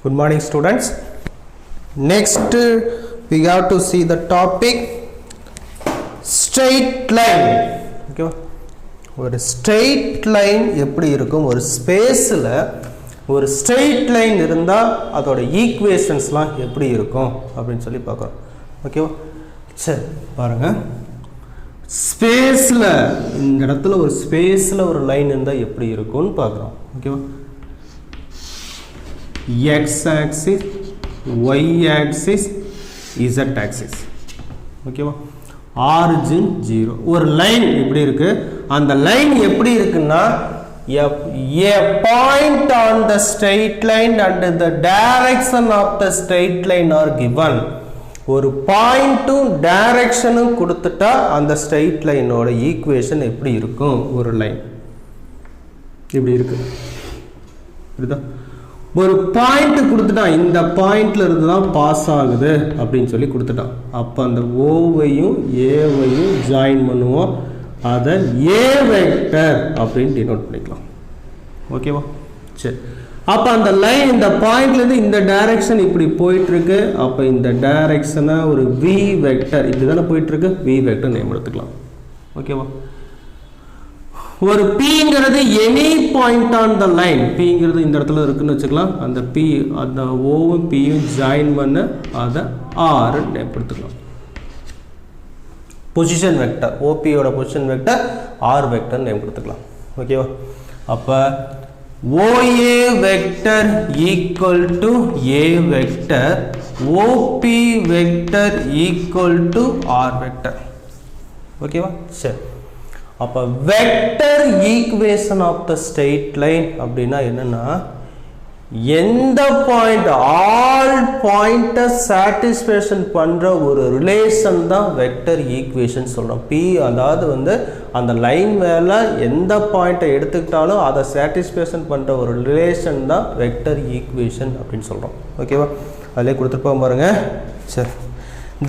Good morning, students. Next, we have to see the topic straight line. Okay, ஒரு straight line எப்படி இருக்கும்? ஒரு ஸ்பேஸ்ல ஒரு straight line இருந்தா அதோட ஈக்குவேஷன்ஸ்லாம் எப்படி இருக்கும் அப்படின்னு சொல்லி பார்க்கறோம். ஓகேவா? சரி பாருங்க. ஸ்பேஸ்ல இந்த இடத்துல ஒரு ஸ்பேஸ்ல ஒரு லைன் இருந்தா எப்படி இருக்கும்னு பார்க்கறோம். ஓகேவா? x axis, y axis, z axis. ஓகேவா? origin 0. ஒரு லைன் இப்படி இருக்கு. அந்த லைன் எப்படி இருக்குன்னா a point on the straight line and the direction of the straight line are given. ஒரு பாயிண்ட்டும் டைரக்ஷனும் கொடுத்துட்டா அந்த ஸ்ட்ரெயிட் லைனோட ஈக்குவேஷன் எப்படி இருக்கும்? ஒரு லைன் இப்படி இருக்கு. புரியுதா? ஒரு பாயிண்ட் கொடுத்துட்டான், இந்த பாயிண்ட்ல இருந்து தான் பாஸ் ஆகுது அப்படின்னு சொல்லி கொடுத்துட்டான். அப்போ அந்த ஓவையும் ஏவையும் ஜாயின் பண்ணுவோம். அதை ஏ வெக்டர் அப்படின்னு டினோட் பண்ணிக்கலாம். ஓகேவா? சரி, அப்போ அந்த லைன் இந்த பாயிண்ட்ல இருந்து இந்த டைரக்ஷன் இப்படி போயிட்டு இருக்கு. அப்போ இந்த டைரக்ஷனை ஒரு வி வெக்டர் இப்படி தானே போயிட்டு இருக்கு, வி வெக்டர் நேம் எடுத்துக்கலாம். ஓகேவா? ஒரு Pங்கிறது any point on the line, Pங்கிறது இந்த இடத்துல இருக்குன்னு வச்சுக்கலாம். அந்த P அந்த ஓவும் Pயும் ஜாயின் பண்ண அதை R நேம் எடுத்துக்கலாம். பொசிஷன் வெக்டர், OPயோட position vector R vector name கொடுத்துக்கலாம். ஓகேவா? அப்போ OA vector equal to A vector, OP vector equal to R vector. ஓகேவா? சரி, அப்போ vector equation of the straight line அப்படின்னா என்னன்னா, எந்த பாயிண்ட் ஆல் பாயிண்ட்டை சாட்டிஸ்ஃபேக்ஷன் பண்ணுற ஒரு ரிலேஷன் தான் வெக்டர் ஈக்குவேஷன் சொல்கிறோம். P அதாவது வந்து அந்த லைன் மேலே எந்த பாயிண்ட்டை எடுத்துக்கிட்டாலும் அதை சாட்டிஸ்ஃபேக்ஷன் பண்ணுற ஒரு ரிலேஷன் தான் வெக்டர் ஈக்குவேஷன் அப்படின்னு சொல்கிறோம். ஓகேவா? அதிலே கொடுத்துருப்போம் பாருங்க. சரி,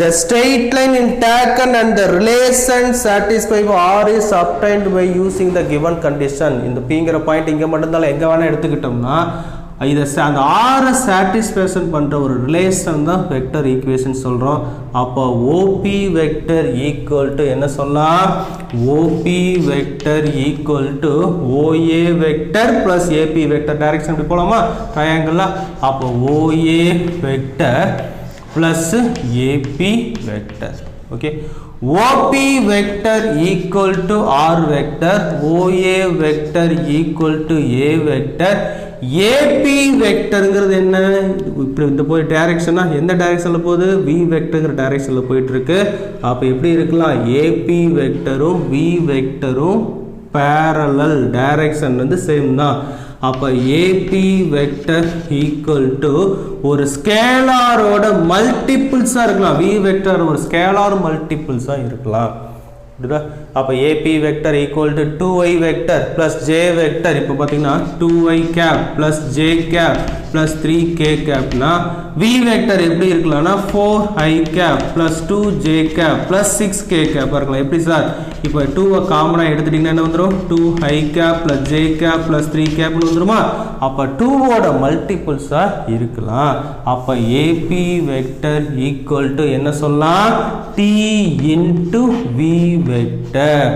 the straight line is taken and the relation satisfied by R is obtained by using the given condition. இந்த Pங்கிற பாயிண்ட் இங்கே மட்டும்தான் எங்கே வேணால் எடுத்துக்கிட்டோம்னா இதை அந்த ஆரை சாட்டிஸ்ஃபேக்ஷன் பண்ணுற ஒரு ரிலேஷன் தான் வெக்டர் ஈக்குவேஷன் சொல்கிறோம். அப்போ ஓபி வெக்டர் ஈக்குவல் டு என்ன சொல்லலாம்? OP vector equal to OA vector plus AB vector. Direction இப்படி போகலாமா ட்ரையாங்கிளாக? அப்போ OA vector plus AP vector. Okay, OP vector equal to R vector, OA vector equal to A vector, AP vectorங்கிறது என்ன? இப்படி இந்த போய் டைரக்ஷனா எந்த டைரக்ஷனில் போகுது? V வெக்டர்ங்கிற டைரக்ஷனில் போயிட்டு இருக்கு. அப்போ எப்படி இருக்கலாம்? AP வெக்டரும் V வெக்டரும் parallel, டைரக்ஷன் வந்து சேம் தான். அப்போ ஏபி வெக்டர் ஈக்குவல் டு ஒரு ஸ்கேலாரோட மல்டிபிள்ஸாக இருக்கலாம். வி வெக்டர் ஒரு ஸ்கேலார் மல்டிபிள்ஸாக இருக்கலாம். அப்போ AB vector equal to 2i vector plus J vector. இப்போ பார்த்தீங்கன்னா 2i cap plus J cap plus 3k கேப்னா வி வெக்டர் எப்படி இருக்கலாம்னா 4i cap plus 2j cap plus 6k cap இருக்கலாம். எப்படி சார்? இப்போ 2வை காமனாக எடுத்துட்டிங்கன்னா என்ன வந்துடும்? 2i cap plus J cap plus 3 கேப்னு வந்துடுமா? அப்போ 2வோட மல்டிபிள்ஸாக இருக்கலாம். அப்போ ஏபி வெக்டர் ஈக்குவல் டு என்ன சொல்லலாம்? t into V vector.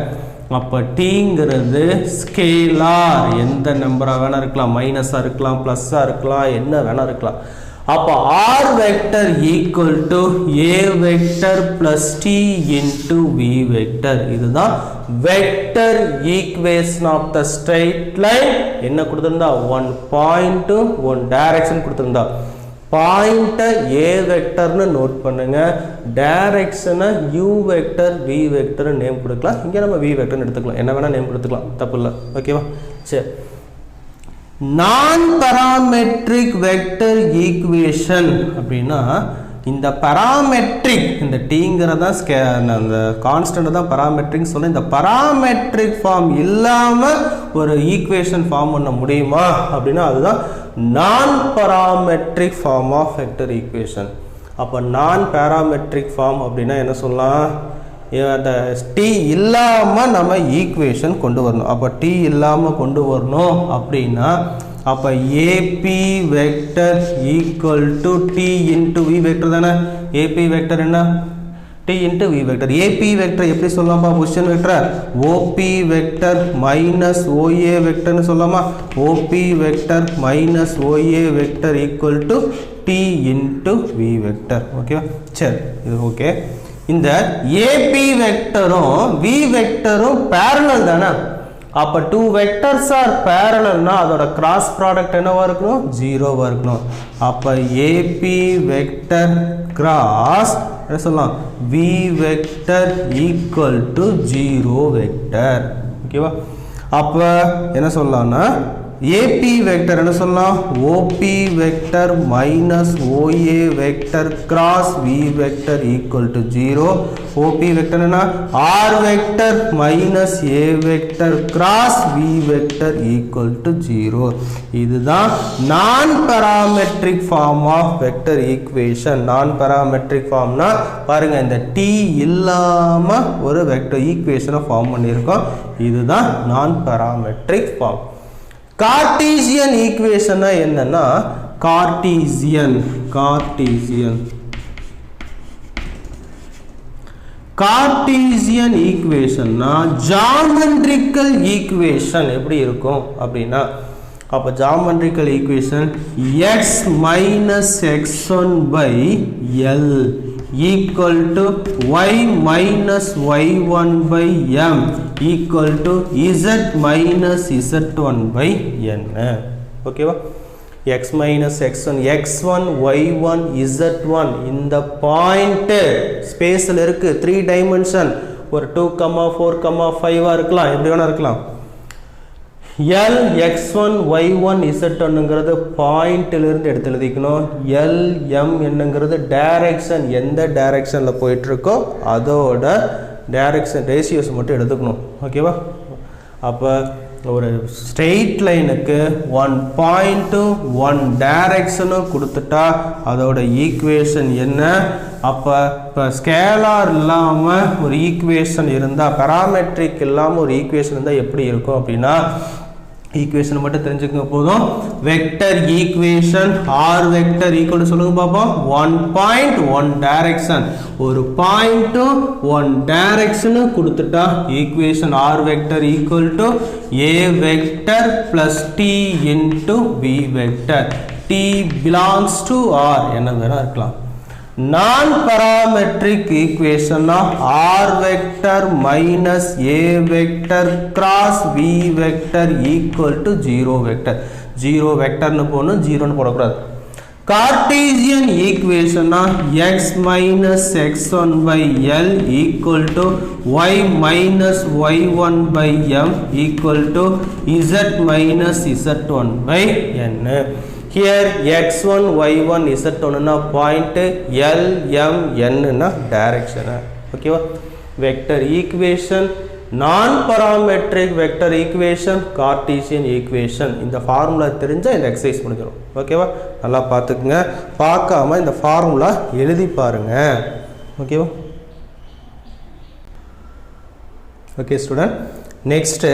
அப்போ டீங்கிறது ஸ்கேலார், எந்த நம்பராக வேணா இருக்கலாம், மைனஸாக இருக்கலாம், ப்ளஸ்ஸாக இருக்கலாம், என்ன வேணா இருக்கலாம். அப்போ R vector equal to A vector plus T into V vector. இதுதான் vector equation of the straight line. என்ன கொடுத்துருந்தா? ஒன் பாயிண்ட் ஒன் டைரக்ஷன் கொடுத்துருந்தா. பாயிண்ட்டை ஏ வெக்டர்னு நோட் பண்ணுங்க, டைரக்ஷனை U vector V vector name கொடுக்கலாம். இங்கே நம்ம வி வெக்டர்னு எடுத்துக்கலாம், என்ன வேணால் நேம் கொடுத்துக்கலாம், தப்பு இல்லை. ஓகேவா? சரி, நான் பராமெட்ரிக் வெக்டர் ஈக்குவேஷன் அப்படின்னா இந்த பராமெட்ரிக், இந்த டீங்கிறதா அந்த கான்ஸ்டன்ட் தான் பராமெட்ரிக் சொல்ல. இந்த பராமெட்ரிக் ஃபார்ம் இல்லாமல் ஒரு ஈக்குவேஷன் ஃபார்ம் பண்ண முடியுமா அப்படின்னா அதுதான் நான் parametric form of vector equation. அப்போ நான் பாராமெட்ரிக் ஃபார்ம் அப்படின்னா என்ன சொல்லலாம்? அந்த டி இல்லாமல் நம்ம ஈக்குவேஷன் கொண்டு வரணும். அப்போ டி இல்லாமல் கொண்டு வரணும் அப்படின்னா அப்போ AB vector equal to T into V vector தானே. ஏபி வெக்டர் என்ன, T into V vector. AB vector எப்படி சொல்லலாமா position vector, OP vector minus OA வெக்டர்னு சொல்லலாமா. OP vector minus OA vector equal to T into V vector. ஓகேவா, சரி இது okay. இந்த ஏபி வெக்டரும் வி வெக்டரும் பேரலல் தானே. அப்போ 2 வெக்டர்ஸ் ஆர் பேரலல்னா அதோட கிராஸ் ப்ராடக்ட் என்னவா இருக்கணும், 0வா இருக்கணும். அப்போ ஏபி வெக்டர் கிராஸ் என்ன சொல்லலாம், V vector equal to 0 vector. ஓகேவா, அப்போ என்ன சொல்லலாம்னா ஏபி வெக்டர் என்ன சொல்லலாம், OP vector minus OA vector cross V vector equal to 0. OP vector என்ன, R vector minus A vector cross V vector equal to 0. இதுதான் நான் parametric form of vector equation. Non parametric ஃபார்ம்னா பாருங்க, இந்த D இல்லாம ஒரு வெக்டர் ஈக்குவேஷனை form பண்ணியிருக்கோம். இதுதான் நான் பாராமெட்ரிக் ஃபார்ம். கார்ட்டீசியன் ஈக்குவேஷன் என்னன்னா, கார்ட்டீசியன் ஈக்குவேஷன்னா ஜாமெட்ரிக்கல் ஈக்குவேஷன் எப்படி இருக்கும் அப்படின்னா, அப்போ geometrical equation x minus x1 by l equal to y minus y1 by m equal to z minus z1 by n. ஓகேவா, x minus x1 x1 y1 z1 இந்த point ஸ்பேஸ்ல இருக்கு, 3 dimension, ஒரு 2, 4, 5 இருக்கலாம், எப்படி வேணா இருக்கலாம். L x1 y1 z1ங்கிறது பாயிண்ட்ல இருந்து எடுத்து எழுதிக்கணும். L m என்னங்கிறது டைரக்ஷன், எந்த டைரக்ஷன்ல போயிட்டு இருக்கோ அதோட டைரக்ஷன் ரேஷியோஸ் மட்டும் எடுத்துக்கணும். ஓகேவா, அப்போ ஒரு ஸ்ட்ரெயிட் லைனுக்கு 1 பாயிண்ட்டும் 1 டைரக்ஷனும் கொடுத்துட்டா அதோட ஈக்குவேஷன் என்ன. அப்போ இப்போ ஸ்கேலார் இல்லாமல் ஒரு ஈக்குவேஷன் இருந்தால், பேராமெட்ரிக் இல்லாமல் ஒரு ஈக்குவேஷன் இருந்தால் எப்படி இருக்கும் அப்படின்னா, ஈக்குவேஷன் மட்டும் தெரிஞ்சுக்கங்க போதும். Vector equation R vector equal சொல்லுங்க பாப்போம். 1 பாயிண்ட் 1 டைரக்ஷன், ஒரு பாயிண்ட்டும் 1 டைரக்ஷனும் கொடுத்துட்டா equation R vector equal to A vector plus T into B vector. T belongs to R என்ன வேணா இருக்கலாம். நான் parametric equation r vector minus a vector cross v vector equal to 0 vector. 0 வெக்டர்னு போகணும், 0ன்னு போடக்கூடாது. Cartesian equation x minus x1 by l equal to y minus y1 by m equal to z minus z1 by n. Here x1 y1 z1 na point, l m n na direction. Okay va, vector equation, non parametric vector equation, Cartesian equation. இந்த formula தெரிஞ்சா இந்த exercise முடிஞ்சிடும். ஓகேவா, நல்லா பார்த்துக்குங்க, பார்க்காம இந்த formula எழுதி பாருங்க. ஓகேவா, ஓகே ஸ்டூடெண்ட். நெக்ஸ்ட்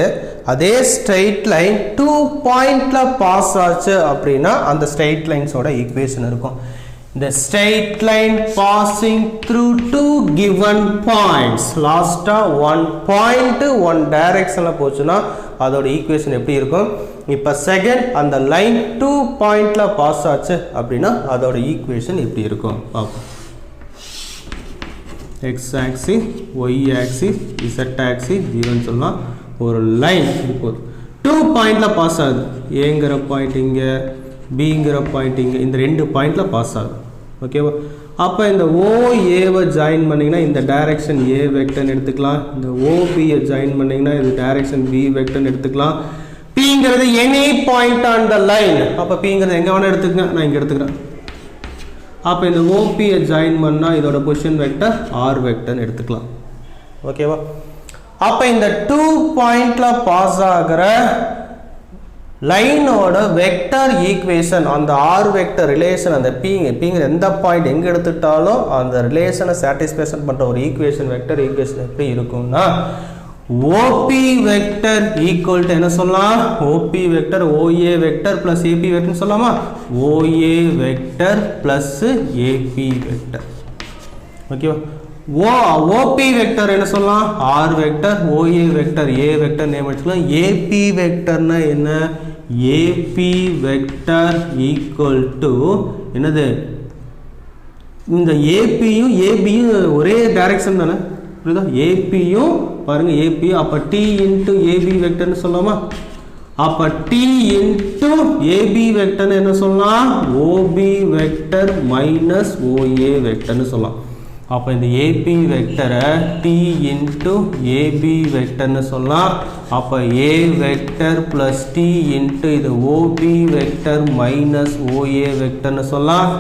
அதே ஸ்ட்ரெயிட் லைன் 2 பாயிண்ட்ல பாஸ் ஆச்சு அப்படின்னா அந்த ஸ்ட்ரெயிட் லைன்ஸோட ஈக்குவேஷன் இருக்கும். இந்த straight line passing through 2 given points, லாஸ்டா 1 பாயிண்ட் 1 டைரக்ஷன்ல போச்சுன்னா அதோட ஈக்குவேஷன் எப்படி இருக்கும். இப்போ செகண்ட் அந்த லைன் 2 பாயிண்ட்ல பாஸ் ஆச்சு அப்படின்னா அதோட ஈக்குவேஷன் எப்படி இருக்கும் பார்ப்போம். x axis, y axis, z axis 0ன்னு சொல்லலாம். ஒரு லைன் இருக்கும் 2 பாயிண்ட்ல பாஸ் ஆகுது. ஏங்கிற பாயிண்ட் இங்கே, பிங்கிற பாயிண்ட் இங்கே, இந்த 2 பாயிண்ட்ல பாஸ் ஆகுது. ஓகேவா, அப்போ இந்த OAவை ஜாயின் பண்ணிங்கன்னா இந்த டைரக்ஷன் A வெக்டர்னு எடுத்துக்கலாம். இந்த OBயை ஜாயின் பண்ணிங்கன்னா இது டைரக்ஷன் B வெக்டர்னு எடுத்துக்கலாம். Pங்கிறது any point on the line. அப்போ Pங்கிறது எங்கே வேணால் எடுத்துக்கங்க, நான் இங்கே எடுத்துக்கிறேன். அப்போ இந்த OPயை ஜாயின் பண்ணால் இதோட பொசிஷன் வெக்டர் R வெக்டர்னு எடுத்துக்கலாம். ஓகேவா, அப்போ இந்த 2 பாயிண்ட்ல பாஸ் ஆகிற லைனோட வெக்டர் ஈக்குவேஷன், அந்த R வெக்டர் ரிலேஷன், அந்த Pங்கிற எந்த பாயிண்ட் எங்கே எடுத்துட்டாலும் அந்த ரிலேஷனை சாட்டிஸ்ஃபேக்ஷன் பண்ணுற ஒரு ஈக்குவேஷன், வெக்டர் ஈக்குவேஷன் எப்படி இருக்கும்னா OP வெக்டர் ஈக்குவல் டு என்ன சொல்லலாம் OP vector OA vector plus AP vector சொல்லலாமா OA vector plus AP vector ஓகேவா OP வெக்டர் என்ன சொல்லலாம் R vector OA vector A vector name எடுத்துக்கலாம் AP வெக்டர்னா என்ன AP வெக்டர் ஈக்குவல் டு என்னது இந்த APயும் ABயும் ஒரே டைரக்ஷன் தானே புரியுதா APயும் பாருங்க AP அப்ப T into AB வெக்டர்னு சொல்லலாமா அப்ப T into AB வெக்டர் என்ன சொல்லலாம் OB வெக்டர் minus OA வெக்டர்னு சொல்லலாம் அப்ப இந்த AP வெக்டரை T into AB வெக்டர்னு சொல்லலாம் அப்ப A vector plus T into இது OB வெக்டர் minus OA வெக்டர்னு சொல்லலாம்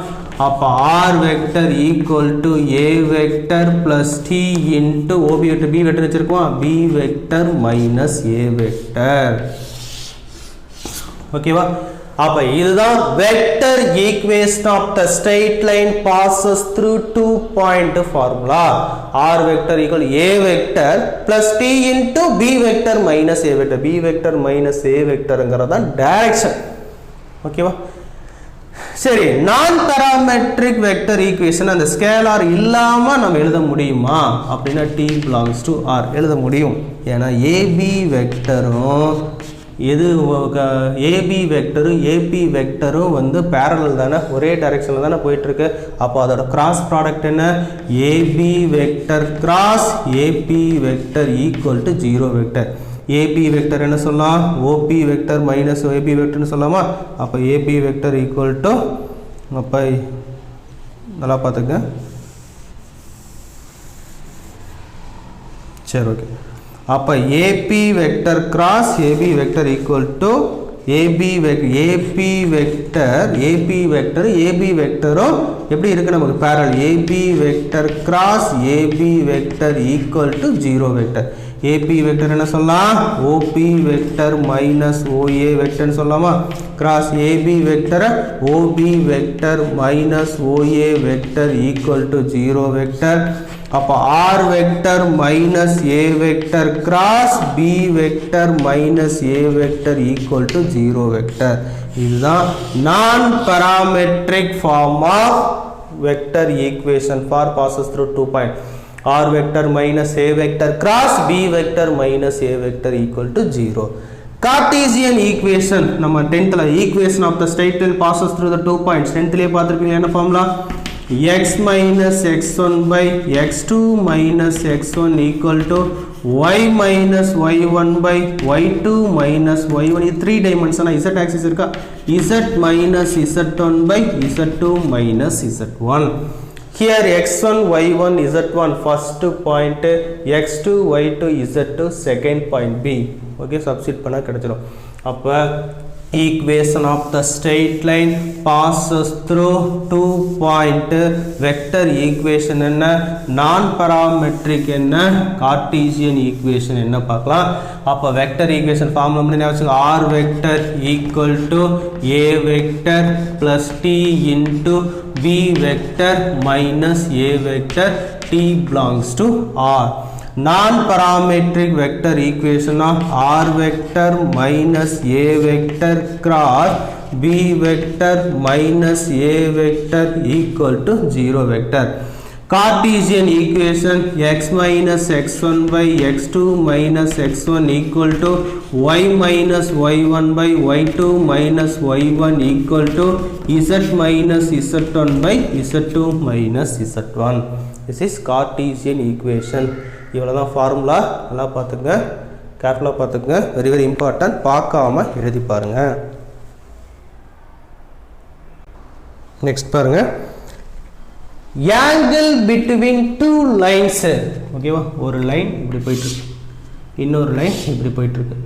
அப்ப R vector equal to A vector plus T into OB vector B vector வச்சிருக்கோம் B vector minus A vector ஓகேவா அப்ப இதுதான் vector equation of the straight line passes through 2 point formula R vector equal A vector plus T into B vector minus A vector B vector minus A வெக்டர்ங்கறது தான் direction ஓகேவா சரி நான் parametric vector equation அந்த scalar இல்லாம நம்ம எழுத முடியுமா அப்படினா T belongs to R எழுத முடியும் ஏனா AB வெக்டரும் எது AB வெக்டரும் AP வெக்டரும் வந்து parallel தான ஒரே டைரக்ஷன்ல தான போயிட்டு இருக்கு அப்ப அதோட கிராஸ் ப்ராடக்ட் என்ன AB vector cross AP vector equal to 0 vector AP vector என்ன சொல்லலாம் OP வெக்டர் மைனஸ் AB வெக்டர்னு சொல்லலாமா அப்ப AP வெக்டர் ஈக்குவல் டு அப்ப நல்லா பாத்துங்க சரி ஓகே அப்ப AP vector cross AB vector equal to AB வெக்டரும் எப்படி இருக்கு நமக்கு parallel AB vector cross AB vector equal to 0 vector AP vector என்ன சொல்லலாம் OP வெக்டர் மைனஸ் OA வெக்டர்னு சொல்லலாமா cross AB vector OB vector minus OA vector equal to 0 vector அப்ப R vector minus A vector cross B vector minus A vector equal to 0 vector இதுதான் நான் parametric form of vector equation for passes through 2 point R vector minus A vector cross B vector minus A vector equal to 0. Cartesian equation நம்ம 10th ல equation of the straight line passes through the 2 points 10th ல பார்த்திருப்பீங்க என்ன formula x minus x1 by x2 minus x1 equal to y minus y1 by y2 minus y1 இது 3 dimension z axis இருக்கா z minus z1 by z2 minus z1 here x1 y1 z1 first point x2 y2 z2 second point b okay substitute பண்ணா கிடைச்சிரும் அப்ப equation of the straight line passes through 2 point vector equation என்ன non parametric என்ன cartesian equation என்ன பார்க்கலாம் அப்ப vector equation formula என்ன வச்சுங்க r vector equal to a vector plus t into b vector minus a vector t belongs to r non parametric vector equation of r vector minus a vector cross b vector minus a vector equal to 0 vector Cartesian equation x minus x1 by x2 minus x1 equal to y minus y1 by y2 minus y1 equal to z minus z1 by z2 minus z1 this is Cartesian equation இவ்வளவுதான் formula நல்லா பாத்துங்க கேர்ஃபுல்லா பாத்துங்க very very important பார்க்காம எழுதி பாருங்க next பாருங்க angle between two lines ஓகேவா ஒரு லைன் இப்படி போயிட்டு இருக்கு இன்னொரு லைன் இப்படி போயிட்டு இருக்கு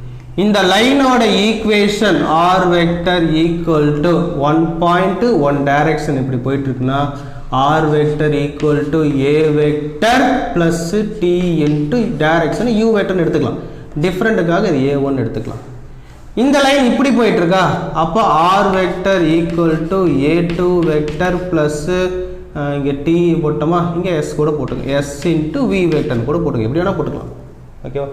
இந்த லைனோட equation r vector equal to 1 point 1 direction இப்படி போயிட்டு இருக்குனா r vector equal to a vector plus t into direction u vector எடுத்துக்கலாம் டிஃபரண்ட்காக இது a1 எடுத்துக்கலாம் இந்த லைன் இப்படி போயிட்டு இருக்கா அப்ப r vector equal to a2 vector plus இங்க t போட்டோமா இங்க s கூட போட்டுங்க s into v vector கூட போட்டுங்க எப்படி வேணா போட்டுக்கலாம் ஓகேவா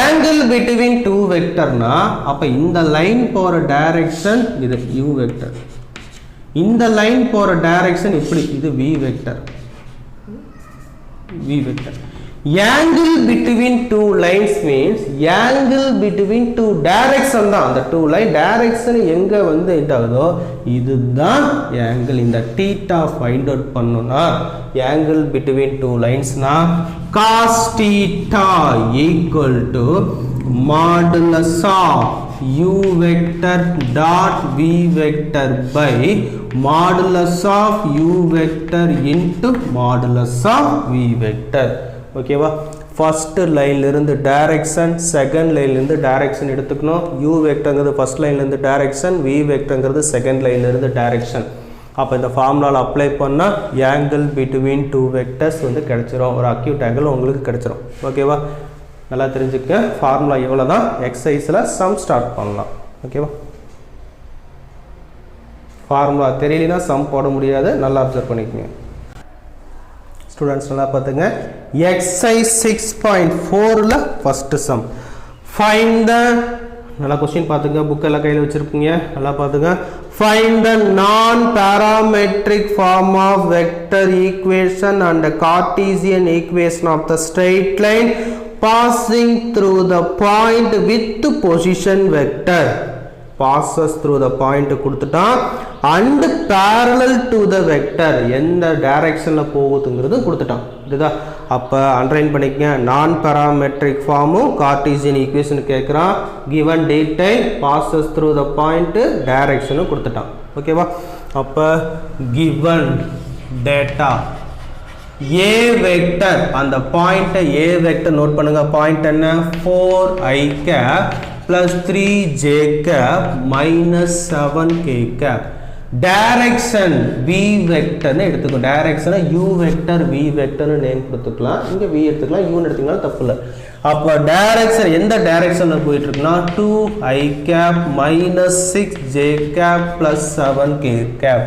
angle between two vectorனா அப்ப இந்த லைன் போற டைரக்ஷன் இது u வெக்டர், இந்த லைன் போற டைரக்ஷன் இப்படி இது v vector. Angle between two lines means angle between two direction தான். அந்த two line direction எங்க வந்து இதாகுதோ இதுதான் angle. இந்த theta find out பண்ணனும்னா angle between two lines னா cos theta equal to modulus of u vector dot v vector by modulus of u vector into modulus of v vector. ஓகேவா? First லைன்ல இருந்து direction, second லைன்ல இருந்து direction எடுத்துக்கணும். u வெக்டர்ங்கிறது first லைன்ல இருந்து direction, v வெக்டர்ங்கிறது second லைன்ல இருந்து டைரக்ஷன். அப்ப இந்த ஃபார்முலால அப்ளை பண்ணா angle between two vectors வந்து கிடைச்சிரும். ஒரு அக்யூட் ஆங்கிள் உங்களுக்கு கிடைச்சிரும். ஓகேவா? நல்லா தெரிஞ்சுக்க. ஃபார்முலா இவ்வளவுதான். எக்ஸர்சைஸ்ல சம் ஸ்டார்ட் பண்ணலாம். ஓகேவா? ஃபார்முலா தெரியலனா சம் போட முடியாது. நல்லா அப்சர்வ் பண்ணிக்கங்க. ஸ்டூடண்ட்ஸ் நல்லா பாத்துங்க. எக்ஸர்சைஸ் 6.4 ல ஃபர்ஸ்ட் சம். ஃபைண்ட் தி, நல்லா क्वेश्चन பாத்துங்க. புக் எல்லாம் கையில வச்சிருப்பீங்க. நல்லா பாத்துங்க. Find the non-parametric form of vector equation and the Cartesian equation of the straight line passing through the point with position vector. Passes through the point கொடுத்துட்டான் and parallel to the vector, எந்த டைரக்ஷன்ல போகுதுங்கிறது கொடுத்துட்டான். இதுதா. அப்ப underline பண்ணிக்கங்க. நான் parametric ஃபார்மும் Cartesian equation கேக்குறான். given detail passes through the point டைரக்ஷனும் கொடுத்துட்டான். ஓகேவா? அப்ப given data a vector, அந்த பாயிண்ட் a vector நோட் பண்ணுங்க. பாயிண்ட் என்ன? 4i cap plus 3j cap minus 7k cap. Direction v vector னு எடுத்துக்கோ. டைரக்ஷனை u வெக்டர் v வெக்டர் னு நேம் கொடுத்துக்கலாம். இங்க v எடுத்துக்கலாம், u னு எடுத்தீங்கன்னா தப்பு இல்ல. அப்ப டைரக்ஷன் எந்த டைரக்ஷன்ல போயிட்டு இருக்குன்னா 2i cap minus 6j cap plus 7k cap.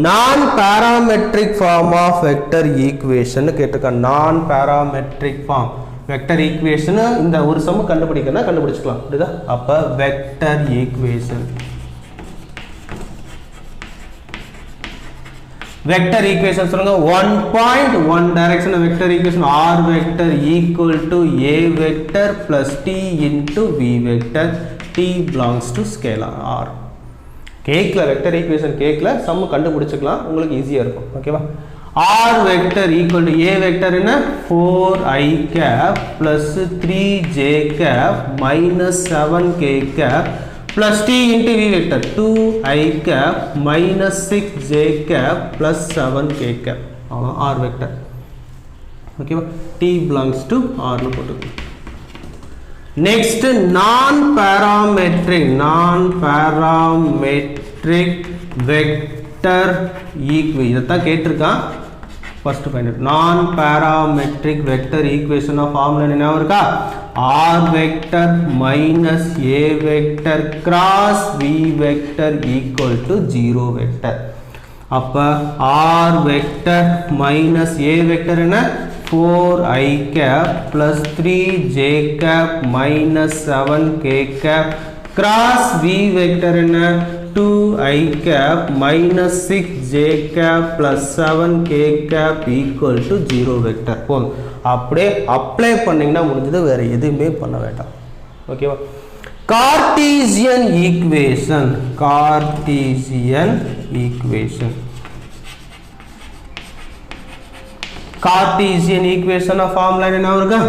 நான் parametric form of vector equation கேட்டிருக்க. நான் பாராமெட்ரிக் ஃபார்ம் வெக்டர் ஈக்குவேஷன் இந்த ஒரு சம் கண்டுபிடிக்கணும், கண்டுபிடிச்சுக்கலாம். புரியுதா? அப்ப வெக்டர் ஈக்குவேஷன், வெக்டர் ஈக்குவேஷன் சொல்லுங்க. 1.1 direction vector equation r vector equal to a vector plus t into v vector. t belongs to scalar r. கேக்ல vector equation கேக்ல சம் கண்டுபிடிச்சுக்கலாம், உங்களுக்கு ஈஸியா இருக்கும். ஓகேவா? r vector equal to a vector என்ன? 4i cap plus 3j cap minus 7k cap plus t into v vector 2i cap minus 6j cap plus 7k cap. r vector. ஓகேவா? t belongs to r னு போட்டுக்கோங்க. next non parametric vector equation இதத்தான் கேட்டிருக்கான். first find it. non parametric vector equation of formula என்ன இருக்கா? r vector minus a vector cross v vector equal to 0 vector. அப்ப r vector minus a vector என்ன? 4i cap plus 3j cap minus 7k cap cross v vector என்ன? 2i cap minus 6j cap plus 7k cap equal to 0 vector. போதும். அப்படியே apply பண்ணீங்கன்னா முடிஞ்சது, வேற எதுவுமே பண்ண வேண்டாம். ஓகேவா? Cartesian equation, Cartesian equation, Cartesian equation formula என்ன இருக்கா?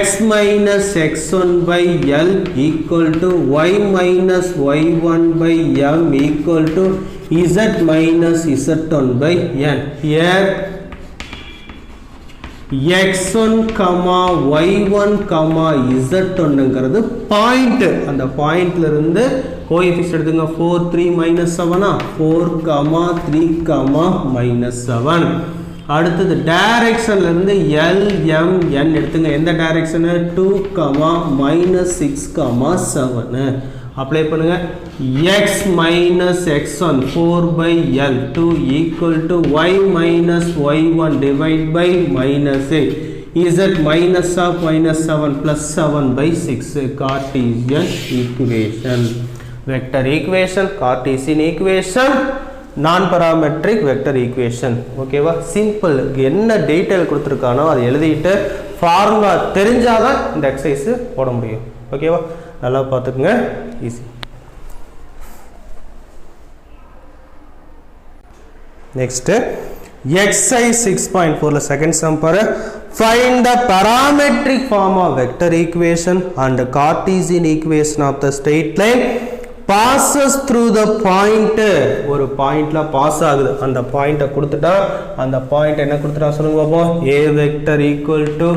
x minus x1 by L equal to y minus y1 by M equal to z minus z1 by N. Here x1, y1, z1 ங்கிறது பாயிண்ட். அந்த பாயிண்ட்ல இருந்து coefficient எடுத்துங்க. 4 3 minus 7 4, 3, minus 7. அடுத்தது டைரக்ஷன்ல இருந்து L M N எடுத்துங்க. எந்த டைரக்ஷன்? 2, minus 6, 7. அப்ளை பண்ணுங்க. x minus x1 4 by L 2 equal to y minus y1 divide by minus 8. z minus of minus 7 plus 7 by 6 Cartesian equation. Vector equation, Cartesian equation, non-parametric vector equation. ஓகேவா? Simple. என்ன detail கொடுத்துருக்கானோ அதை எழுதிட்டு formula தெரிஞ்சாதான் இந்த exercise போட முடியும். ஓகேவா? நல்லா பார்த்துக்குங்க. Easy. Next, exercise 6.4 second sum பாரு. Find the parametric form of vector equation and Cartesian equation of the straight line passes through the point. ஒரு பாயிண்ட்ல பாஸ் ஆகுது. அந்த பாயிண்ட கொடுத்துட்டா அந்த பாயிண்ட் என்ன கொடுத்துட்டா சொல்லுங்க பாப்போம். A vector equal to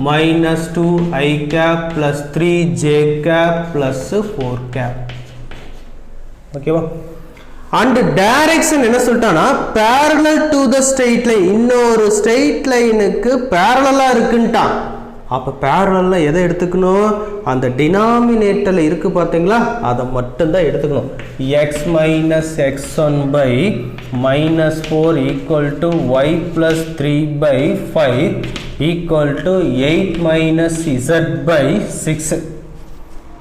minus 2i cap plus 3j cap plus 4 cap. ஓகேவா? and direction என்ன சொல்லிட்டானா parallel to the straight line. இன்னொரு straight lineக்கு parallel இருக்குன்ட்டான். அப்ப parallel எதை எடுத்துக்கணும்? அந்த denominatorல இருக்கு பாத்தீங்களா, அதை மட்டும் தான் எடுத்துக்கணும். x minus x1 by minus 4 equal to y plus 3 by 5 equal to 8 minus z by 6.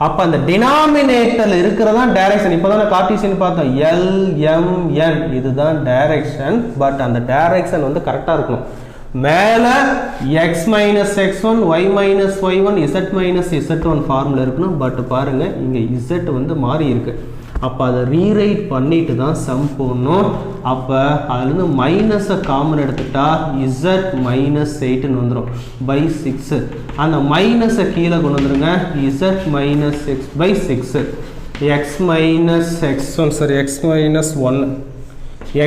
அப்ப அந்த டினாமினேட்டர்ல இருக்கிறதா டைரக்ஷன். இப்போதான் கார்ட்டீசியன் பார்த்தோம். LMN இதுதான் டைரக்ஷன். பட் அந்த டைரக்ஷன் வந்து கரெக்டா இருக்கணும். மேல x minus x1 y minus y1 z minus z1 formula இருக்கணும். பட் பாருங்க இங்க z வந்து மாறி இருக்கு. அப்ப அதை ரீரைட் பண்ணிட்டு தான் சம் போடணும். அப்ப அதுல இருந்து மைனஸை காமன் எடுத்துட்டா z minus 8 ன்னு வந்துரும் by 6. அந்த மைனஸை கீழே கொண்டு வந்துருங்க. z minus x by 6 x minus x1 sorry x minus 1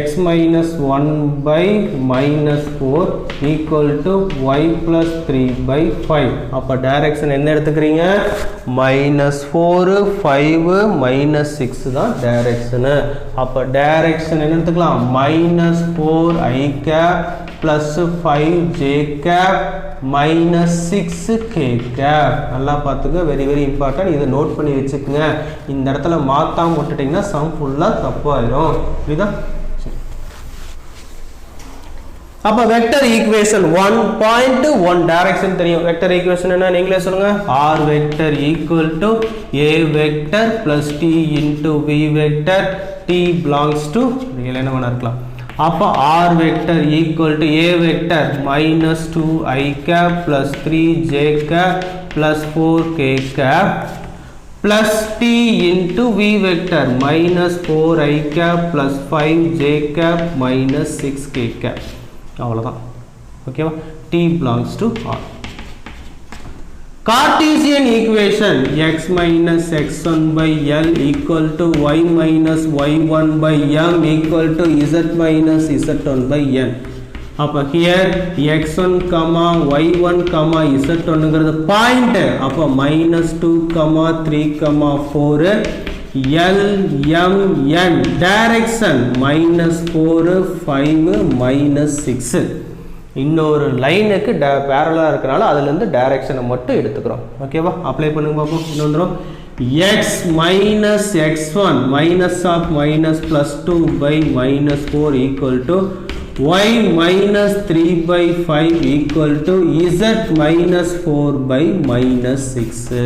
x minus 1 by minus 4 equal to y plus 3 by 5. அப்ப டைரக்ஷன் என்ன எடுத்துக்கிறீங்க? minus 4 5 minus 6 தான் டைரக்ஷன். அப்ப டைரக்ஷன் என்ன எடுத்துக்கலாம்? minus 4 i cap plus 5 j cap minus 6 k cap. நல்லா பார்த்துங்க. Very very important. இதை நோட் பண்ணி வச்சுக்கோங்க. இந்த இடத்துல மாத்தாம விட்டுட்டீங்கன்னா சம் ஃபுல்லா தப்பாயிரும். புரியுதா? அப்ப வெக்டர் ஈக்குவேஷன் 1 பாயிண்ட் 1 டைரக்ஷன் தெரியும். வெக்டர் ஈக்குவேஷன் என்ன நீங்களே சொல்லுங்க. r vector equal to a vector plus t into v vector t belongs to real என்ன வேணா இருக்கலாம். அப்ப r vector equal to a vector minus 2i cap plus 3j cap plus 4k cap plus t into v vector minus 4i cap plus 5j cap minus 6k cap. அவ்வளவுதான். ஓகேவா? t belongs to r. Cartesian equation x minus x1 by L equal to y minus y1 by m equal to z minus z1 by n. அப்ப here x1 y1 z1 ங்கிறது point. அப்ப minus 2 3 4 L M N direction minus 4 5 minus 6. இன்னொரு லைனுக்கு பேரலா இருக்கனால அதுல இருந்து டைரக்ஷனை மட்டும் எடுத்துக்கிறோம். ஓகேவா? அப்ளை பண்ணுங்க பாப்போம். இன்னொன்றும் x minus x1 minus of minus plus 2 by minus 4 equal to y minus 3 by 5 equal to z minus 4 by minus 6.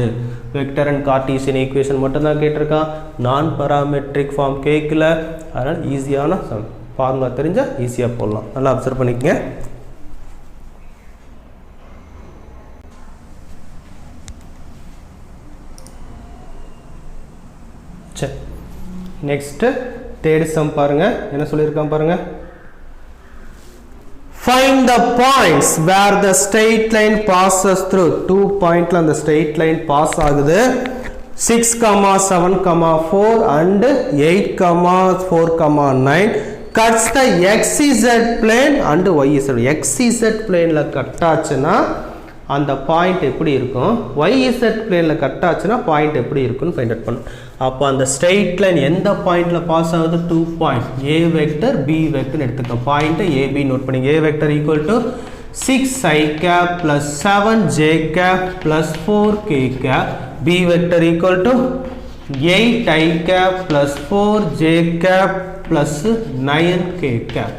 Vector and Cartesian equation மட்டும் தான் கேட்டிருக்கான். நான் பராமெட்ரிக் ஃபார்ம் கேட்கல. அதனால் ஈஸியான சம் ஃபார்முலா தெரிஞ்சால் ஈஸியாக போடலாம். நல்லா அப்சர்வ் பண்ணிக்கங்க. சரி, நெக்ஸ்ட் தேர்ட் சம் பாருங்க. என்ன சொல்லியிருக்கான் பாருங்க. Find the points where the straight line passes through. 2 pointல அந்த straight line pass ஆகுது. 6, 7, 4 and 8, 4, 9 cuts the xz plane and yz. xz planeல கட் ஆச்சுன்னா அந்த பாயிண்ட் எப்படி இருக்கும், yz பிளேன்ல கட் ஆச்சுன்னா பாயிண்ட் எப்படி இருக்குன்னு ஃபைண்ட் அவுட் பண்ணணும். அப்போ அந்த ஸ்ட்ரெயிட் லைன் எந்த பாயிண்ட்ல பாஸ் ஆகுது, 2 point a vector b vector எடுத்துக்கோங்க. பாயிண்ட் ab நோட் பண்ணி a vector equal to 6i cap plus 7j cap plus 4k cap, b vector equal to 8i cap plus 4j cap plus 9k cap.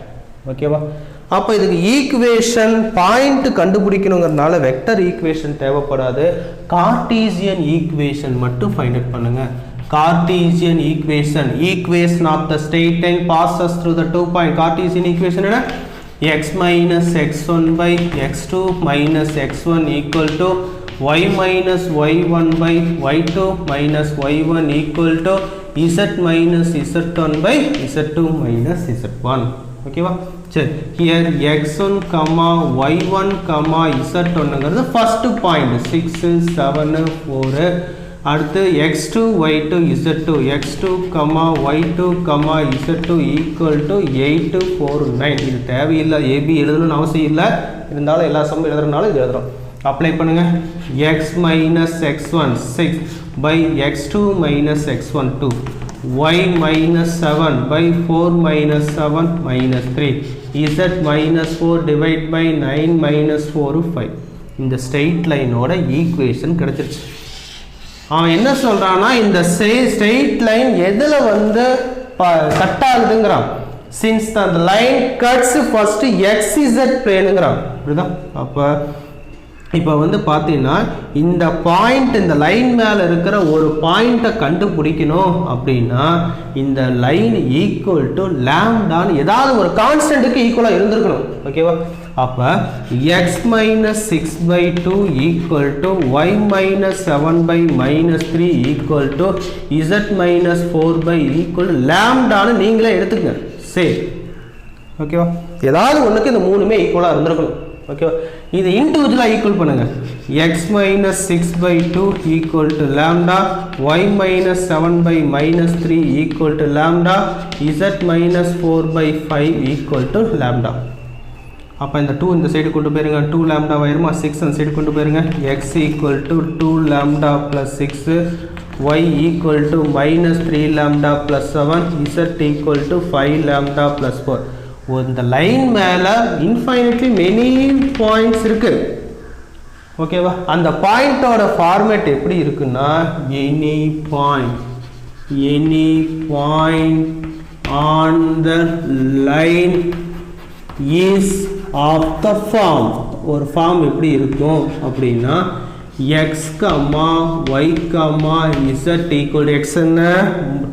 ஓகேவா? அப்போ இதுக்கு equation point கண்டுபிடிக்கணுங்கிறதுனால vector equation தேவைப்படாது. Cartesian equation மட்டும் find out பண்ணுங்க. Cartesian equation of the straight line passes through the 2 point. Cartesian equation என்ன? X minus x1 by x2 minus x1 equal to y minus y1 by y2 minus y1 equal to z minus z1 by z2 minus z1. Okay va? சரி, here x1 y1 z1 ங்கிறது first point 6 7 4. அடுத்து x2 y2 z2 x2 y2 z2 equal to 8 4 9. இது தேவையில்லை, ab எழுதணும்னு அவசியம் இல்லை, இருந்தாலும் எல்லா சம்மும் எழுதுறதுனால இது எழுதுறோம். அப்ளை பண்ணுங்க. x minus x1 6 by x2 minus x1 2 y minus 7 by 4 minus 7 minus 3 z minus 4 divide by 9 minus 4 5. இந்த ஸ்ட்ரெயிட் லைனோட ஈக்குவேஷன் கிடைச்சிருச்சு. அவன் என்ன சொல்றான்னா இந்த ஸ்ட்ரெயிட் லைன் எதுல வந்து கட் ஆகுதுங்கறான். since the line cuts first xz planeங்கறான். புரியுதா? அப்ப இப்போ வந்து பாத்தீங்கன்னா இந்த பாயிண்ட், இந்த லைன் மேல இருக்கிற ஒரு பாயிண்ட கண்டுபிடிக்கணும் அப்படின்னா இந்த லைன் ஈக்குவல் டு லாம்டான்னு ஏதாவது ஒரு கான்ஸ்டன்ட்க்கு ஈக்குவலா இருந்திருக்கணும். ஓகேவா? அப்ப x minus 6 by 2 equal to y minus 7 by minus 3 equal to z minus 4 by equal to லாம்டான்னு நீங்களே எடுத்துக்கங்க. சரி, ஓகேவா? ஏதாவது ஒண்ணுக்கு இந்த மூணுமே ஈக்குவலா இருந்திருக்கணும். ஓகேவா? இது இண்டிவிஜுவலா ஈக்குவல் பண்ணுங்க. x minus 6 by 2 equal to lambda, y minus 7 by minus 3 equal to lambda, z minus 4 by 5 equal to lambda. அப்ப இந்த 2 இந்த சைடு கொண்டு போயிருங்க, 2 lambda ஆயிருமா, 6 அந்த சைடு கொண்டு போயிருங்க. x equal to 2 lambda plus 6, y equal to minus 3 lambda plus 7, z equal to 5 lambda plus 4. இந்த லைன் மேல இன்ஃபைனிட்லி மெனி பாயிண்ட்ஸ் இருக்கு. ஓகேவா? அந்த பாயிண்டோட ஃபார்மேட் எப்படி இருக்குன்னா any point on the line is of the form. ஒரு ஃபார்ம் எப்படி இருக்கும் அப்படின்னா x, y, z equal to x என்ன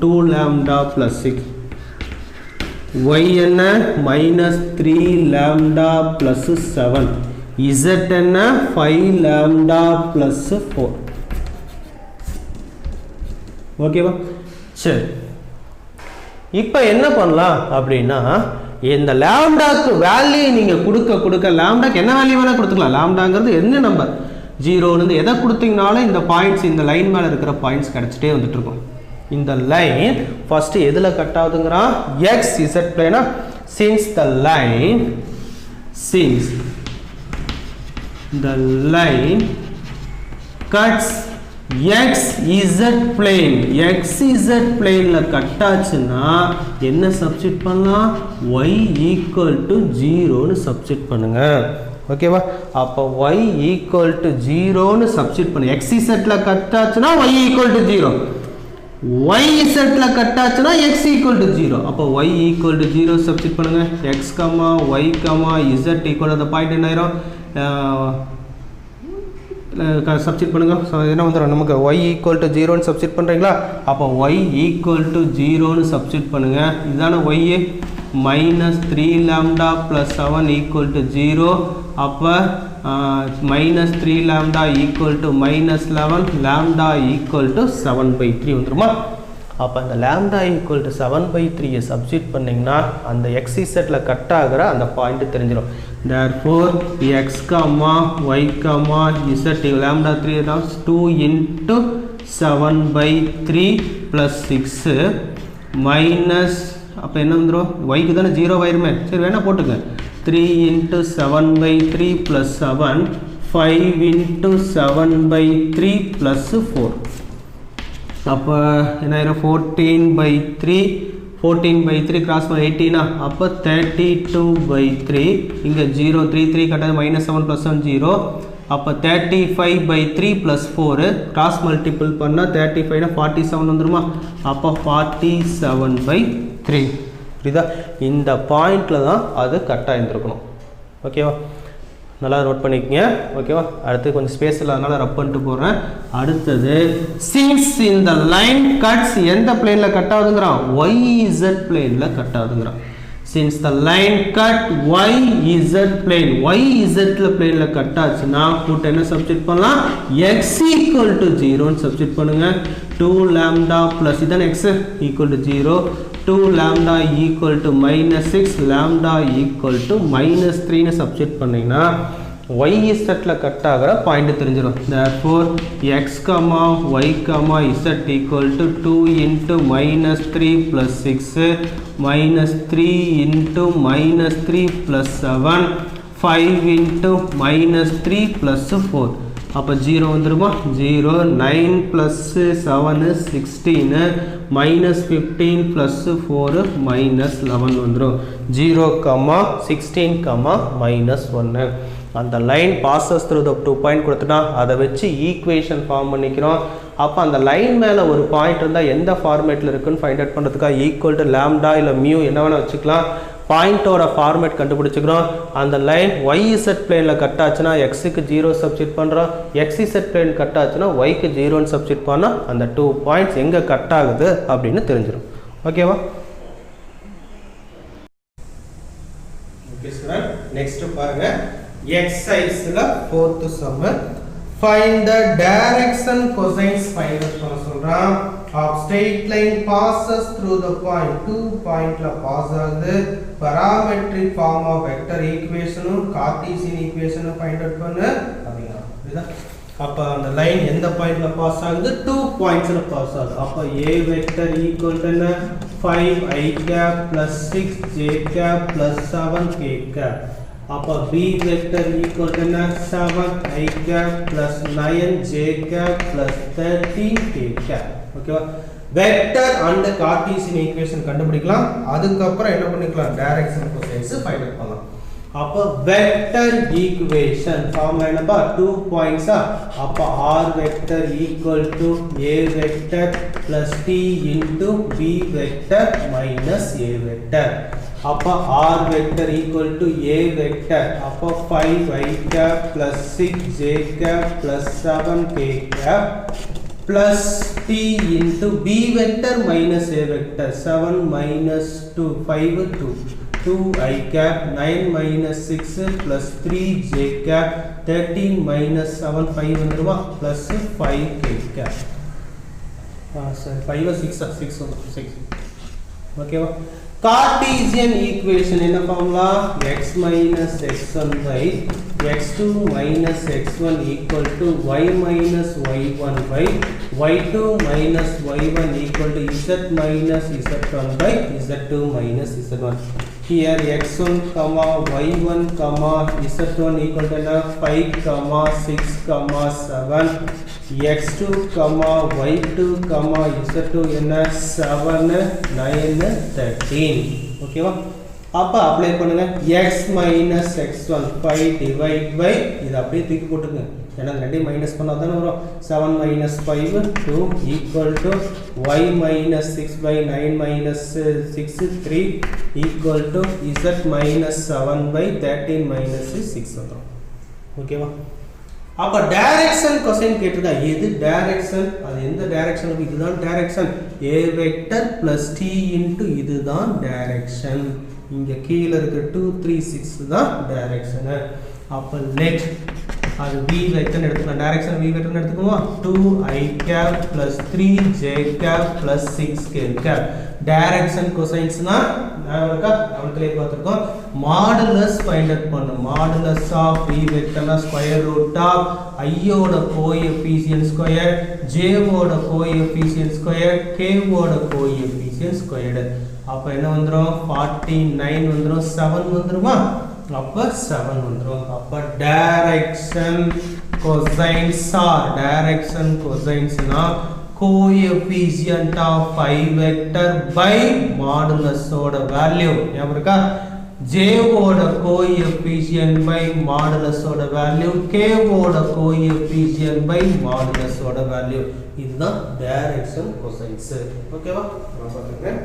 2 lambda plus 6, y என்ன minus 3 lambda plus 7, z என்ன 5 lambda plus 4. ஓகேவா? சரி, இப்போ என்ன பண்ணலாம் அப்படின்னா இந்த லாம்டாக்கு வேல்யூ நீங்க கொடுக்க லாம்டாக்கு என்ன வேல்யூ வேணா கொடுத்துக்கலாம். லாம்டாங்கிறது என்ன நம்பர், 0 இருந்து எதை கொடுத்தீங்கனாலும் இந்த பாயிண்ட்ஸ், இந்த லைன் மேல இருக்கிற பாயிண்ட்ஸ் கிடைச்சிட்டே வந்துட்டு இருக்கும். இந்த லைன் ஃபர்ஸ்ட் எதுல cut ஆகுதுங்கறான், x z plane. since the line cuts x z plane, x z plane ல கட் ஆச்சுன்னா என்ன சப்ஸ்டிட் பண்ணலாம், y equal to 0 னு சப்ஸ்டிட் பண்ணுங்க. ஓகேவா? அப்ப y equal to 0 னு சப்ஸ்டிட் பண்ணு. x z ல கட் ஆச்சுன்னா y equal to 0, y z ல கட் ஆச்சுன்னா x equal to 0. அப்ப y equal to 0 சப்ஸ்டிட் பண்ணுங்க. x, y, z equal to the point என்ன ஆயிரும், சப்ஸ்டிட் பண்ணுங்க. என்ன வந்துரும் நமக்கு y equal to 0 னு சப்ஸ்டிட் பண்றீங்களா? அப்ப y equal to 0 னு சப்ஸ்டிட் பண்ணுங்க. இதான y minus 3 lambda plus 7 equal to 0. அப்ப minus 3 lambda equal to minus 11, lambda equal to 7 by 3 வந்துருமா? அப்ப அந்த lambda equal to 7 by 3 substitute பண்ணீங்கன்னா அந்த x z ல கட் ஆகுற அந்த பாயிண்ட் தெரிஞ்சிரும். therefore x, y, z lambda 3 is 2 into 7 by 3 plus 6 minus, அப்ப என்ன வந்துரும், y க்கு தான 0 ஆயிருமே. சரி வேணா போட்டுங்க. 3 into 7 by 3 plus 7, 5 into 7 by 3 plus 4. அப்ப என்ன ஆயிரும், 14 by 3, 14 by 3 cross 18. அப்ப 32 by 3. இங்க 0 3 3 கட்டாது, minus 7 plus 1 0. அப்ப 35 by 3 plus 4 cross multiple பண்ணா 35 47 வந்துருமா? அப்ப 47 by 3. புரியுதா? இந்த பாயிண்டில் தான் அது கட்டாக இருந்திருக்கணும். ஓகேவா? நல்லா நோட் பண்ணிக்கங்க. ஓகேவா? அடுத்து கொஞ்சம் ஸ்பேஸ் இல்லாதனால ரப் பண்ணிட்டு போகிறேன். அடுத்தது சின்ஸ் இந்த லைன் கட்ஸ் எந்த பிளேனில் கட் ஆகுதுங்கிறான்? YZ பிளேனில் கட் ஆகுதுங்கிறான். Since the line cut YZ plane, YZ plane cut ஆச்சுன்னா கூட்ட என்ன சப்ஸ்டிட் பண்ணலாம்? X equal to 0 சப்ஸ்டிட் பண்ணுங்க. 2 lambda plus இதான் X equal to 0, 2 lambda equal to minus 6, lambda equal to minus 3 substitute பண்ணீங்கன்னா YZ கட் ஆகிற point தெரிஞ்சிடும். Therefore X, Y, Z equal to 2 into minus 3 plus 6 minus 3 into minus 3 plus 7 5 into minus 3 plus 4. அப்போ 0 வந்துருமா? 0. 9 plus 7 16 minus 15 plus 4 minus 11 வந்துரும். 0, 16, minus 1. அந்த line bosses through the 2 point கொடுத்துட்டா அதை வச்சு ஈக்குவேஷன் ஃபார்ம் பண்ணிக்கிறோம். அப்போ அந்த லைன் மேலே ஒரு பாயிண்ட் இருந்தால் எந்த ஃபார்மேட்டில் இருக்குன்னு ஃபைண்ட் அவுட் பண்ணுறதுக்காக ஈக்குவல் டு லாம்டா இல்லை மியூ என்ன வேணால் வச்சுக்கலாம். பாயிண்ட்டோட ஃபார்மேட் கண்டுபிடிச்சிக்கிறோம். அந்த லைன் YZ பிளேனில் கட் ஆச்சுன்னா எக்ஸுக்கு 0 சப்ஸ்டிட் பண்ணுறோம். XZ பிளேன் கட் ஆச்சுன்னா Yக்கு 0ன்னு சப்ஸ்டிட் பண்ணால் அந்த 2 பாயிண்ட்ஸ் எங்கே கட் ஆகுது அப்படின்னு தெரிஞ்சிடும். ஓகேவா? ஓகே சார், நெக்ஸ்ட் பாருங்க. எக்ஸசைஸ்ல 4th sum. Find the direction cosines find out பண்ண சொல்றான். Of straight line passes through the point. 2 பாயிண்ட்ல பாஸ் ஆகுது. Parametric form of vector equation Cartesian equation find out பண்ணு அப்படிங்க. புரியுதா? அப்ப அந்த லைன் எந்த பாயிண்ட்ல பாஸ் ஆகுது? 2 பாயிண்ட்ஸ்ல பாஸ் ஆகுது. அப்ப A vector equal to 5i cap plus 6j cap plus 7k cap. அப்போ B vector equal to 7i cap plus 9j cap plus 13k cap. ஓகேவா? வெக்டர் அண்ட் கார்ட்டீசியன் ஈக்குவேஷன் கண்டுபிடிக்கலாம். அதுக்கப்புறம் என்ன பண்ணிக்கலாம்? டைரக்ஷன் கொசைன்ஸ் ஃபைண்ட் அவுட் பண்ணலாம். அப்போ vector equation formula என்னப்பா? 2 பாயிண்ட்ஸா? அப்போ R vector equal to A vector plus T into B vector minus A vector. அப்போ R vector equal to A vector. அப்போ 5i cap plus 6j cap plus 7k cap plus T into B vector minus A vector. 7 minus 2 5 2 2i cap 9 minus 6 plus 3j cap 13 minus 7 5 வந்துருவா plus 5k cap. sorry 5 6 6 ஓகேவா? Cartesian equation என்ன formula? x minus x1 by x2 minus x1 equal to y minus y1 by y2 minus y1 equal to z minus z1 by z2 minus z1. Here x1, y1, z1 equal to 5, 6, 7. x2, y2, z2 என்ன 7, 9, 13. ஓகேவா? அப்ப apply பண்ணுங்க. x minus x1 5 divide by இது அப்படியே தூக்கி போட்டுங்க. ஏன்னா ரெண்டையும் மைனஸ் பண்ணா தானே வரும். 7 minus 5 2 equal to y minus 6 by 9 minus 6 3 equal to z minus 7 by 13 minus 6 வந்துரும். ஓகேவா? அப்ப டைரக்ஷன் கொசைன் கேட்டதா? எது டைரக்ஷன்? அது எந்த டைரக்ஷனுக்கு? இதுதான் direction. A vector plus t into இதுதான் டைரக்ஷன். இங்க கீழ இருக்க 2 3 6 தான் டைரக்ஷன். அப்ப நெக்ஸ்ட் அது v vector எடுத்துக்கலாம். டைரக்ஷன் v vector எடுத்துக்குவோம். 2i cap plus 3j cap plus 6k cap. Direction கொசைன்ஸ்னா நாமக்கா நமக்குலே பார்த்திருக்கோம். மாடுலஸ் ஃபைண்ட் அவுட் பண்ணு. மாடுலஸ் ஆஃப் v வெக்டர்னா ஸ்கொயர் ரூட் ஆஃப் i ஓட கோஎஃபிஷியன்ட் ஸ்கொயர், j ஓட கோஎஃபிஷியன்ட் ஸ்கொயர், k ஓட கோஎஃபிஷியன்ட் ஸ்கொயர்டு. அப்ப என்ன வந்துரும்? 49 வந்துரும். 7 வந்துருமா? அப்ப 7 வந்துரும். அப்ப டைரக்ஷன் கொசைன்ஸ் ஆர் டைரக்ஷன் கொசைன்ஸ்னா coefficient of I vector by modulus ஓட வேல்யூ ஞாபகம் இருக்கா? J ஓட coefficient by modulus ஓட வேல்யூ, K ஓட coefficient by modulus ஓட வேல்யூ. இதுதான் டைரக்ஷன் கொசைன்ஸ். ஓகேவா? நான் சொல்றேன்.